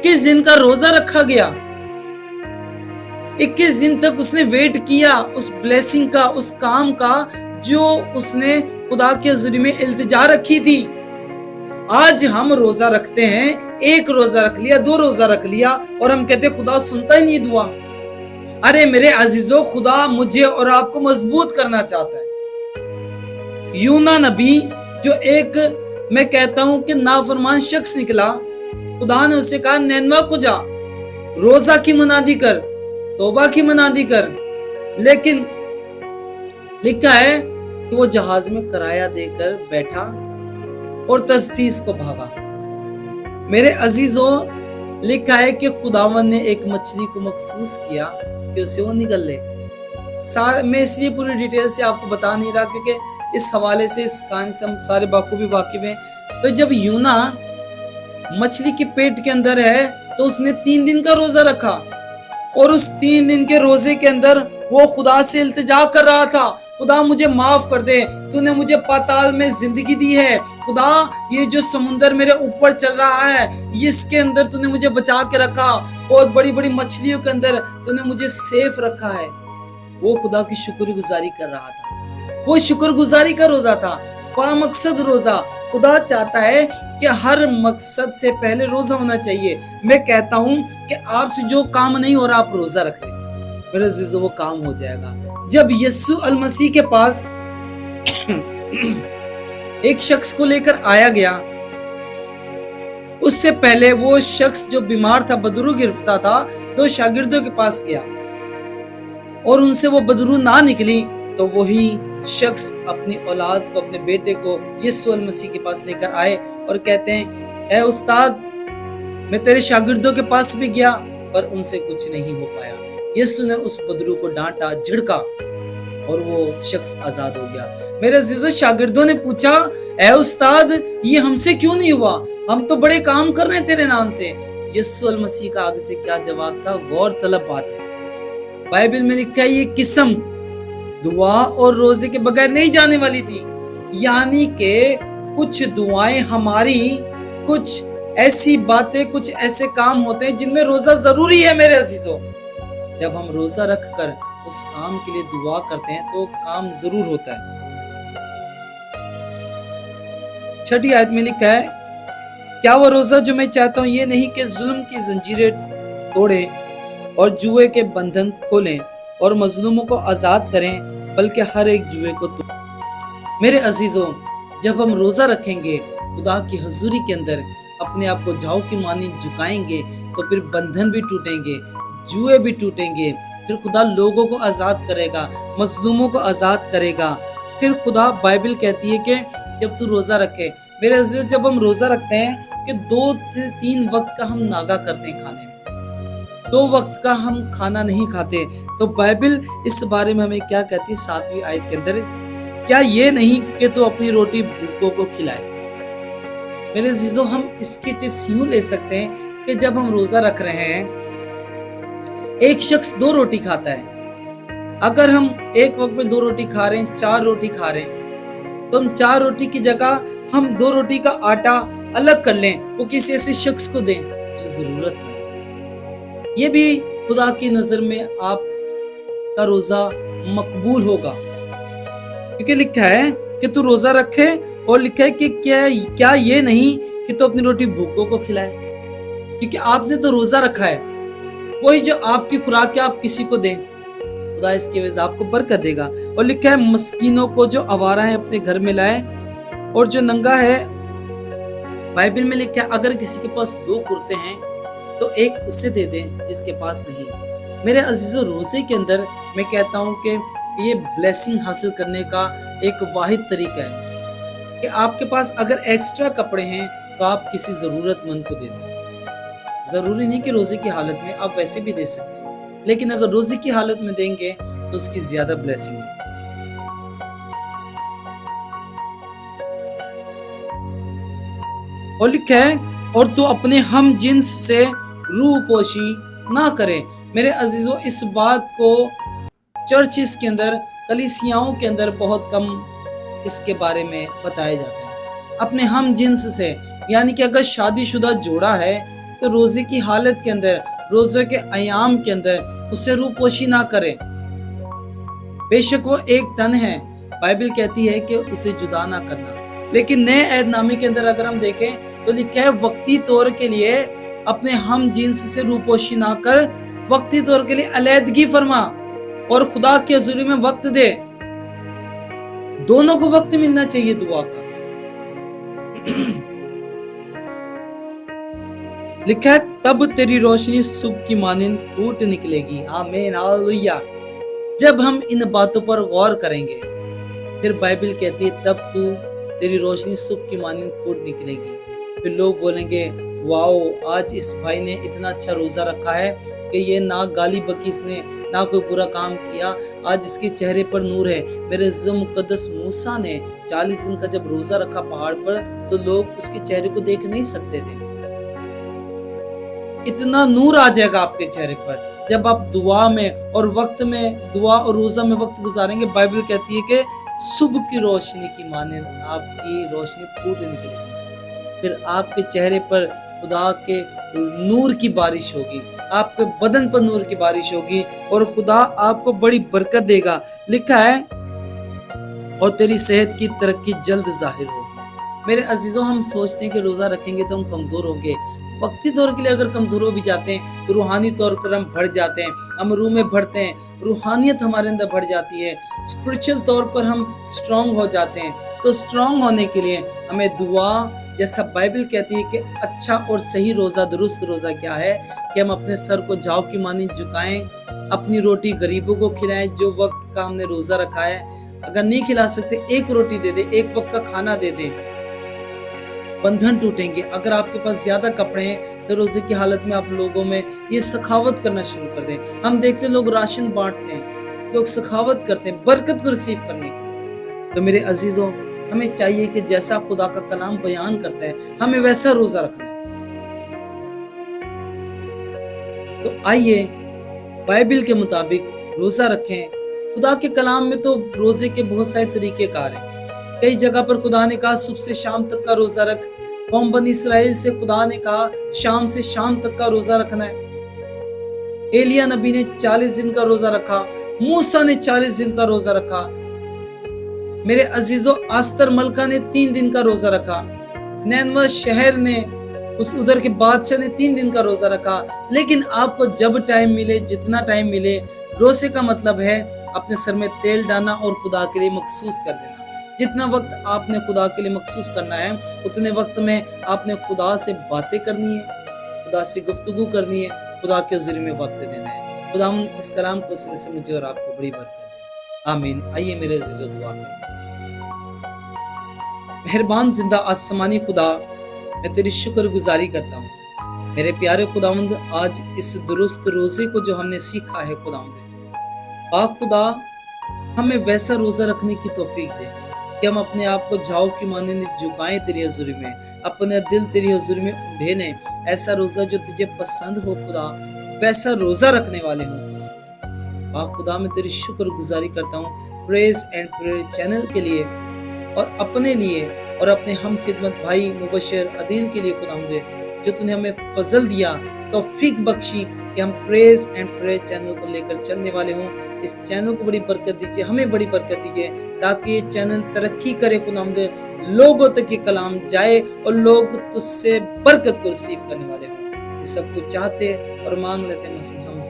21 दिन का रोजा रखा गया। 21 दिन तक उसने वेट किया उस ब्लेसिंग का, उस काम का जो उसने खुदा के हुजूरी में इल्तिजा रखी थी। आज हम रोजा रखते हैं, एक रोजा रख लिया, 2 रोजा रख लिया और हम कहते हैं खुदा सुनता ही नहीं दुआ। अरे मेरे अजीजों, खुदा मुझे और आपको मजबूत करना चाहता है। यूना नबी जो एक, मैं कहता हूं कि नाफरमान शख्स निकला, खुदा ने उसे कहा नैनवा को जा, रोजा की मुनादी कर, तौबा की मुनादी कर। लेकिन लिखा है कि वो जहाज में किराया देकर बैठा और तर्सीस को भागा। मेरे अजीजों, लिखा है कि खुदावन ने एक मछली को मखसूस किया कि उसे वो निगल ले। मैं इसलिए पूरी डिटेल से आपको बता नहीं रहा क्योंकि इस हवाले से, इस कहानी से हम सारे बाखूबी वाकिफ हैं। तो जब यूना मछली के पेट के अंदर है तो उसने 3 दिन का रोजा रखा और उस 3 दिन के रोजे के अंदर वो खुदा से इल्तिजा कर रहा था, खुदा मुझे माफ कर दे, तूने मुझे पाताल में जिंदगी दी है, खुदा ये जो समुंदर मेरे ऊपर चल रहा है इसके अंदर तूने मुझे बचा के रखा, बहुत बड़ी बड़ी मछलियों के अंदर तूने मुझे सेफ रखा है। वो खुदा की शुक्रगुजारी कर रहा था, वो शुक्रगुजारी का रोजा था, मकसद रोजा। खुदा चाहता है कि हर मकसद से पहले रोजा होना चाहिए। मैं कहता हूं कि आपसे जो काम नहीं हो रहा आप रोजा रख ले, मेरे अजीजों वो काम हो जाएगा। जब यीशु अल मसीह के पास एक शख्स को लेकर आया गया, उससे पहले वो शख्स जो बीमार था, बदरू गिरफ्तार था, 2 शागिर्दों के पास गया और उनसे वो बदरू ना निकली तो वही शख्स अपनी औलाद को, अपने बेटे को यीशु अल मसीह के पास लेकर आए और कहते हैं, ए उस्ताद, मैं तेरे शागिर्दों के पास भी गया पर उनसे कुछ नहीं हो पाया। यीशु ने उस बदरू को डांटा, झिड़का और वो शख्स आजाद हो गया। मेरे अजीजों, शागिर्दों ने पूछा, ए उस्ताद, ये हमसे क्यों नहीं हुआ? हम तो बड़े काम कर रहे हैं तेरे नाम से। यीशु अल मसीह का आगे से क्या जवाब था? गौर तलब बात है। बाइबल में लिखा है ये किस्म दुआ और रोजे के बगैर नहीं जाने वाली थी। यानी कि कुछ दुआएं हमारी, कुछ ऐसी बातें, कुछ ऐसे काम होते हैं जिनमें रोजा जरूरी है। मेरे अजीजों, जब हम रोजा रख कर उस काम के लिए दुआ करते हैं तो काम जरूर होता है। 6ठी आयत में लिखा है, क्या वो रोजा जो मैं चाहता हूं ये नहीं कि जुल्म की जंजीरें तोड़े और जुए के बंधन खोलें और मजलूमों को आजाद करें, बल्कि हर एक जुए को तोड़। मेरे अजीजों, जब हम रोजा रखेंगे, खुदा की हजूरी के अंदर अपने आप को जाओ की मानी झुकाएंगे तो फिर बंधन भी टूटेंगे, जुए भी टूटेंगे, फिर खुदा लोगों को आजाद करेगा, मजलूमों को आजाद करेगा। फिर खुदा, बाइबल कहती है कि जब तू रोजा रखे, मेरे अजीज, जब हम रोजा रखते हैं कि 2 से 3 वक्त का हम नागा करते हैं खाने में, 2 वक्त का हम खाना नहीं खाते। तो बाइबल इस बारे में हमें क्या कहती है 7वीं आयत के अंदर, क्या ये नहीं कि तू अपनी रोटी भूखों को खिलाए। मेरे अजीजों, हम इसकी टिप्स यूं ले सकते हैं कि जब हम रोजा रख रहे हैं, एक शख्स 2 रोटी खाता है, अगर हम एक वक्त में 2 रोटी खा रहे हैं, 4 रोटी खा रहे हैं, तो हम 4 रोटी की जगह हम 2 रोटी का आटा अलग कर लें, वो किसी ऐसे शख्स को दें जो जरूरत है। ये भी खुदा की नजर में आपका रोजा मकबूल होगा, क्योंकि लिखा है कि तू रोजा रखे और लिखा है कि क्या ये नहीं कि तू अपनी रोटी भूखों को खिलाए, क्योंकि आपने तो रोजा रखा है। वही जो आपकी खुराक है आप किसी को दें, खुदा इसकी वजह से आपको बरकत देगा। और लिखा है मस्कीनों को जो आवारा है अपने घर में लाए और जो नंगा है, बाइबल में लिखा है अगर किसी के पास 2 कुर्ते हैं तो एक उससे दे दें जिसके पास नहीं। मेरे अजीजों, रोजे के अंदर मैं कहता हूं कि ये ब्लेसिंग हासिल करने का एक वाहिद तरीका है कि आपके पास अगर एक्स्ट्रा कपड़े हैं तो आप किसी जरूरतमंद को दे दें। जरूरी नहीं कि रोजे की हालत में, आप वैसे भी दे सकते हैं, लेकिन अगर रोजे की हालत में देंगे तो उसकी ज्यादा ब्लेसिंग है। और लिखा है और तू अपने हम जिन्स से रूह पोशी ना करे। मेरे अजीजों, इस बात को चर्चिस के अंदर, कलीसियाओं के अंदर बहुत कम इसके बारे में बताया जाता है। अपने हम जिन्स से, यानी कि अगर शादीशुदा जोड़ा है तो रोजे की हालत के अंदर, रोजे के अयाम के अंदर उससे रूपोशी ना करे। बेशक वो एक तन है, बाइबल कहती है कि उसे जुदा ना करना। लेकिन नए ऐहदनामे के अंदर अगर हम देखें तो लिखा है वक्ती तौर के लिए अपने हम जिन्स से रूपोशी ना कर, वक्ती तौर के लिए अलैदगी फरमा और खुदा के हुजूरी में वक्त दे। दोनों को वक्त मिलना चाहिए दुआ का। लिखा है तब तेरी रोशनी सुबह की मानिंद फूट निकलेगी। आमीन, हालेलुया। जब हम इन बातों पर गौर करेंगे, फिर बाइबल कहती है तब तेरी रोशनी सुबह की मानिंद फूट निकलेगी। फिर लोग बोलेंगे वाओ, आज इस भाई ने इतना अच्छा रोजा रखा है कि ये ना गाली बकी इसने, ना कोई बुरा काम किया, आज इसके चेहरे पर नूर है। मेरे अज़ीज़ मुक़द्दस मूसा ने 40 दिन का जब रोजा रखा पहाड़ पर, तो लोग उसके चेहरे को देख नहीं सकते थे। इतना नूर आ जाएगा आपके चेहरे पर जब आप दुआ में और वक्त में, दुआ और रोजा में वक्त गुजारेंगे। बाइबल कहती है कि सुबह की रोशनी की मानिंद आपकी रोशनी फूट निकलेगी। फिर आपके चेहरे पर खुदा के नूर की बारिश होगी, आपके बदन पर नूर की बारिश होगी और खुदा आपको बड़ी बरकत देगा। लिखा है और तेरी सेहत की तरक्की जल्द जाहिर होगी। मेरे अजीजों, हम सोचते हैं कि रोजा रखेंगे तो हम कमजोर होंगे। वक्ती तौर के लिए अगर कमजोर हो भी जाते हैं तो रूहानी तौर पर हम बढ़ जाते हैं, हम रूह में बढ़ते हैं, रूहानियत हमारे अंदर बढ़ जाती है, स्पिरिचुअल तौर पर हम स्ट्रांग हो जाते हैं। तो स्ट्रांग होने के लिए हमें दुआ, जैसा बाइबल कहती है कि अच्छा और सही रोजा, दुरुस्त रोजा क्या है कि हम अपने सर को झाव की मानिंद झुकाएं, अपनी रोटी गरीबों को खिलाएं। जो वक्त का हमने रोजा रखा है, अगर नहीं खिला सकते एक रोटी दे दे, एक वक्त का खाना दे दे, बंधन टूटेंगे। अगर आपके पास ज्यादा कपड़े हैं तो रोजे की हालत में आप लोगों में ये सखावत करना शुरू कर दें। हम देखते हैं लोग राशन बांटते हैं, लोग सखावत करते हैं बरकत को रिसीव करने के लिए। तो मेरे अजीजों, हमें चाहिए कि जैसा खुदा का कलाम बयान करता है, हमें वैसा रोजा रखना है। तो आइए बाइबल के मुताबिक रोजा रखें। खुदा के कलाम में तो रोजे के बहुत सारे तरीके कार हैं। कई जगह पर खुदा ने कहा सुबह से शाम तक का रोजा रख। कौम बनी इसराइल से खुदा ने कहा शाम से शाम तक का रोजा रखना है। एलिया नबी ने 40 दिन का रोजा रखा, मूसा ने 40 दिन का रोजा रखा। मेरे अजीजों, आस्तर मलका ने 3 दिन का रोजा रखा। नैनवा शहर ने, उस उधर के बादशाह ने 3 दिन का रोजा रखा। लेकिन आपको जब टाइम मिले, जितना टाइम मिले, रोजे का मतलब है अपने सर में तेल डालना और खुदा के लिए मखसूस कर देना। जितना वक्त आपने खुदा के लिए मखसूस करना है, उतने वक्त में आपने खुदा से बातें करनी है, खुदा से गुफ्तगू करनी है, खुदा के ज़रिए में वक्त देना है। खुदा इस कलाम को से मुझे और आपको बड़ी बरकत दे। आमीन। आइए मेरे अज़ीज़ों, दुआ करें। मेहरबान जिंदा आसमानी खुदा, मैं तेरी शुक्रगुजारी करता हूँ। मेरे प्यारे खुदावंद, आज इस दुरुस्त रोजे को जो हमने सीखा है खुदावंद, पाक खुदा हमें वैसा रोजा रखने की तौफीक दे कि हम अपने आप को झाव की मानिंद झुकाएं तेरी हजूरी में, अपने दिल तेरी हजूरी में उंडेलें। ऐसा रोजा जो तुझे पसंद हो खुदा, वैसा रोजा रखने वाले हो खुदा। खुदा मैं तेरी शुक्रगुजारी करता हूँ प्रेज एंड प्रेयर चैनल के लिए और अपने लिए और अपने हम खिदमत भाई मुबशर अदील के लिए खुदावंद, जो तूने हमें फजल दिया, तौफीक बख्शी कि हम प्रेज एंड प्रेयर चैनल को लेकर चलने वाले हों। इस चैनल को बड़ी बरकत दीजिए, हमें बड़ी बरकत दीजिए, ताकि ये चैनल तरक्की करे खुदावंद, लोगों तक ये कलाम जाए और लोग तुझसे बरकत को रिसीव करने वाले हों। ये सब कुछ चाहते और मांग लेते मसीह हम